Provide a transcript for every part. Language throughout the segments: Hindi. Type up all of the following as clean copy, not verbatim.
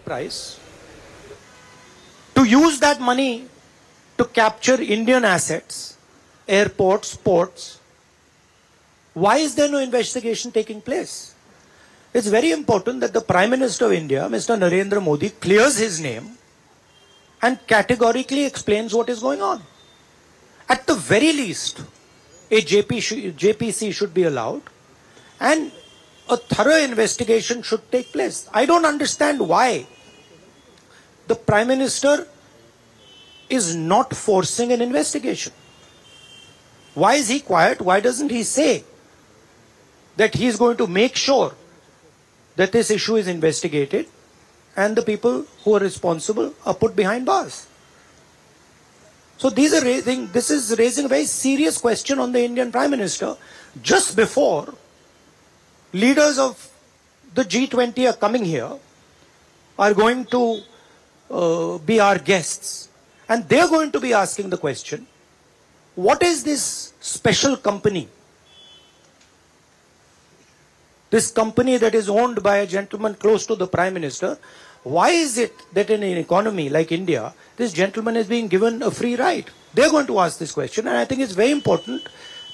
price, to use that money to capture Indian assets, airports, ports. Why is there no investigation taking place? It's very important that the Prime Minister of India, Mr. Narendra Modi, clears his name and categorically explains what is going on. At the very least, a JPC should be allowed and a thorough investigation should take place. I don't understand why the Prime Minister is not forcing an investigation. Why is he quiet? Why doesn't he say that he is going to make sure that this issue is investigated and the people who are responsible are put behind bars? So this is raising a very serious question on the Indian Prime Minister just before leaders of the G20 are coming here, are going to be our guests, and they're going to be asking the question, what is this special company? This company that is owned by a gentleman close to the Prime Minister, why is it that in an economy like India, this gentleman is being given a free ride? They're going to ask this question, and I think it's very important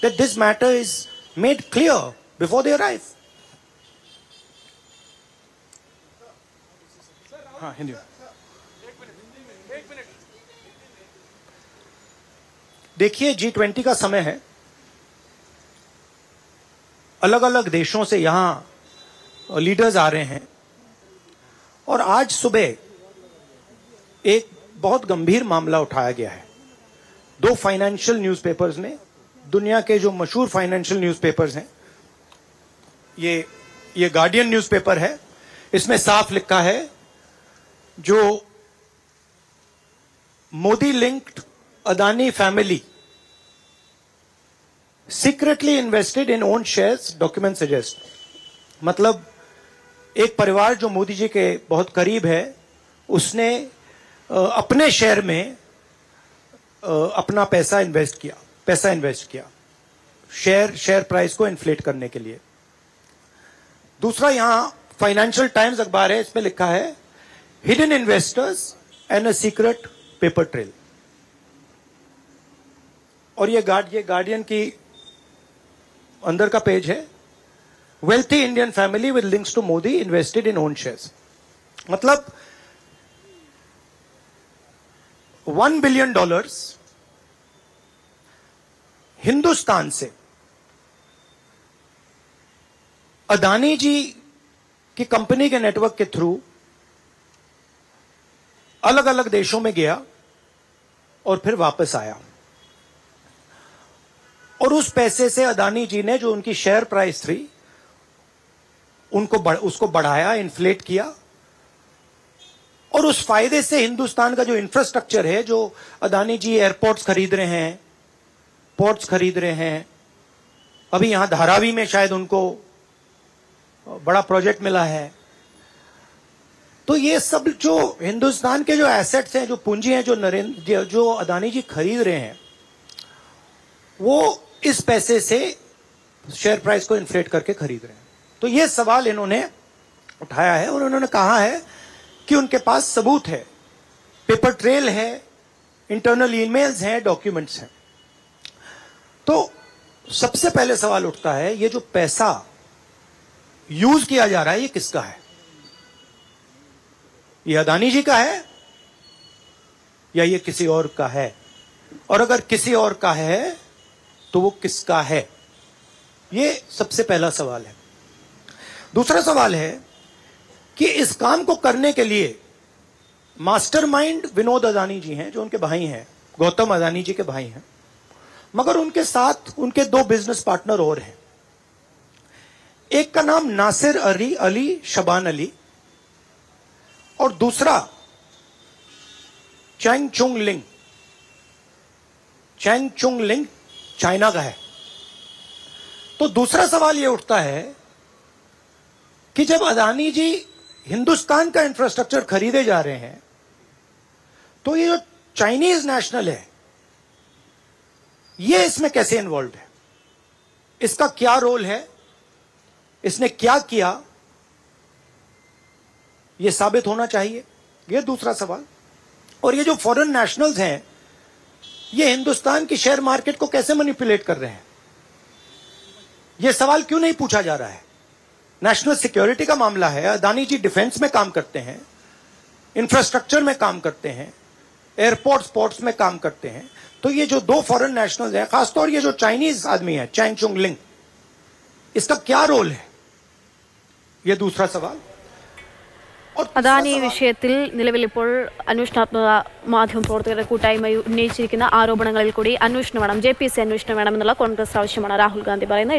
that this matter is made clear before they arrive. देखिए, G20 का समय है, अलग अलग देशों से यहां लीडर्स आ रहे हैं, और आज सुबह एक बहुत गंभीर मामला उठाया गया है। दो फाइनेंशियल न्यूज़पेपर्स ने, दुनिया के जो मशहूर फाइनेंशियल न्यूज़पेपर्स हैं, ये गार्डियन न्यूज़पेपर है, इसमें साफ लिखा है, जो Modi linked Adani family secretly invested in own shares, document suggest. मतलब एक परिवार जो मोदी जी के बहुत करीब है, उसने अपने शेयर में अपना पैसा इन्वेस्ट किया शेयर प्राइस को इन्फ्लेट करने के लिए। दूसरा, यहां फाइनेंशियल टाइम्स अखबार है, इसमें लिखा है hidden investors and a secret paper trail. और ये गार्डियन की अंदर का पेज है, wealthy Indian family with links to Modi invested in own shares. मतलब $1 बिलियन हिंदुस्तान से अदानी जी की कंपनी के नेटवर्क के थ्रू अलग अलग देशों में गया और फिर वापस आया, और उस पैसे से अदानी जी ने, जो उनकी शेयर प्राइस थी, उसको बढ़ाया, इन्फ्लेट किया, और उस फायदे से हिंदुस्तान का जो इंफ्रास्ट्रक्चर है, जो अदानी जी एयरपोर्ट्स खरीद रहे हैं, पोर्ट्स खरीद रहे हैं, अभी यहां धारावी में शायद उनको बड़ा प्रोजेक्ट मिला है, तो ये सब जो हिंदुस्तान के जो एसेट्स हैं, जो पूंजी हैं, जो अदानी जी खरीद रहे हैं, वो इस पैसे से शेयर प्राइस को इन्फ्लेट करके खरीद रहे हैं। तो ये सवाल इन्होंने उठाया है, और उन्होंने कहा है कि उनके पास सबूत है, पेपर ट्रेल है, इंटरनल ईमेल्स हैं, डॉक्यूमेंट्स हैं। तो सबसे पहले सवाल उठता है, ये जो पैसा यूज किया जा रहा है, ये किसका है? ये अदानी जी का है या ये किसी और का है? और अगर किसी और का है तो वो किसका है? ये सबसे पहला सवाल है। दूसरा सवाल है कि इस काम को करने के लिए मास्टरमाइंड विनोद अदानी जी हैं, जो उनके भाई हैं, गौतम अदानी जी के भाई हैं, मगर उनके साथ उनके दो बिजनेस पार्टनर और हैं। एक का नाम नासिर अली शबान अली, और दूसरा चैंग चुंग लिंग चाइना का है। तो दूसरा सवाल यह उठता है कि जब अदानी जी हिंदुस्तान का इंफ्रास्ट्रक्चर खरीदे जा रहे हैं, तो ये जो चाइनीज नेशनल है, ये इसमें कैसे इन्वॉल्व है? इसका क्या रोल है? इसने क्या किया? ये साबित होना चाहिए। ये दूसरा सवाल। और ये जो फॉरेन नेशनल्स हैं, ये हिंदुस्तान की शेयर मार्केट को कैसे मैनिपुलेट कर रहे हैं, ये सवाल क्यों नहीं पूछा जा रहा है? नेशनल सिक्योरिटी का मामला है। अदानी जी डिफेंस में काम करते हैं, इंफ्रास्ट्रक्चर में काम करते हैं, एयरपोर्ट्स पोर्ट्स में काम करते हैं। तो ये जो दो फॉरेन नेशनल्स हैं, खासतौर ये जो चाइनीज आदमी है चैंग चुंग लिंग, इसका क्या रोल है? ये दूसरा सवाल। അദാനി വിഷയത്തിൽ നിലവിൽ ഇപ്പോൾ അന്വേഷണാത്മക മാധ്യമപ്രവർത്തകരുടെ കൂട്ടായ്മ ഉന്നയിച്ചിരിക്കുന്ന ആരോപണങ്ങളിൽ കൂടി അന്വേഷണം വേണം, JPC അന്വേഷണം വേണമെന്നുള്ള കോൺഗ്രസ് ആവശ്യമാണ് രാഹുൽ ഗാന്ധി പറയുന്നത്.